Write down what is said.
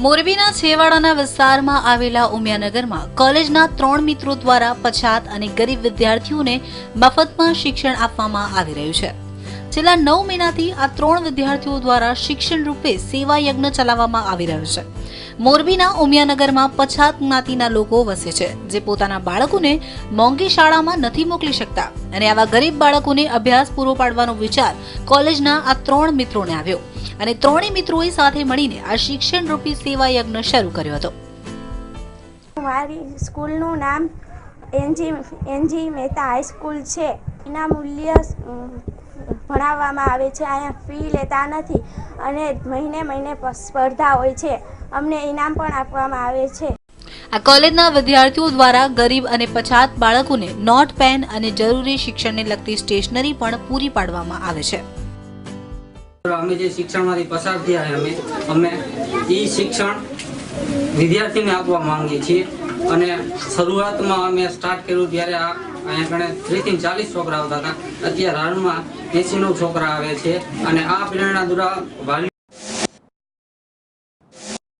મોરબીના છેવાડાના વિસ્તારમાં આવેલા ઉમિયાનગરમાં કોલેજના 3 મિત્રો દ્વારા પછાત અને ગરીબ વિદ્યાર્થીઓને મફતમાં શિક્ષણ આપવામાં આવી રહ્યું છે। છેલ્લા 9 મહિનાથી આ 3 વિદ્યાર્થીઓ દ્વારા શિક્ષણ રૂપે સેવા યજ્ઞ ચલાવવામાં આવી રહ્યો છે। મોરબીના ઉમિયાનગરમાં પછાત જ્ઞાતિના લોકો વસે છે, જે પોતાના બાળકોને મોંઘી શાળામાં નથી મોકલી શકતા અને આવા ગરીબ બાળકોને અભ્યાસ પૂરો પાડવાનો વિચાર કોલેજના આ 3 મિત્રોને આવ્યો અને 3 મિત્રોએ સાથે મળીને આ શિક્ષણ રૂપી સેવા યજ્ઞ શરૂ કર્યો હતો। મારી સ્કૂલનું નામ એનજી મહેતા હાઈસ્કૂલ છે। એના મૂલ્ય ભણાવવામાં આવે છે। અહીંયા ફી લેતા નથી અને મહિને સ્પર્ધા હોય છે। અમને ઇનામ પણ આપવામાં આવે છે। આ કોલેજના વિદ્યાર્થીઓ દ્વારા ગરીબ અને પછાત બાળકોને નોટ પેન અને જરૂરી શિક્ષણને લગતી સ્ટેશનરી પણ પૂરી પાડવામાં આવે છે। અમે જે શિક્ષણમાંથી પસાર થયા અમે એ શિક્ષણ વિદ્યાર્થીને આપવા માંગીએ છીએ અને શરૂઆતમાં અમે સ્ટાર્ટ કર્યું ત્યારે અહીંયા કણે 30 થી 40 છોકરા આવતા હતા। અત્યારે હાલમાં 80 છોકરા આવે છે અને આ પ્રેરણા દ્વારા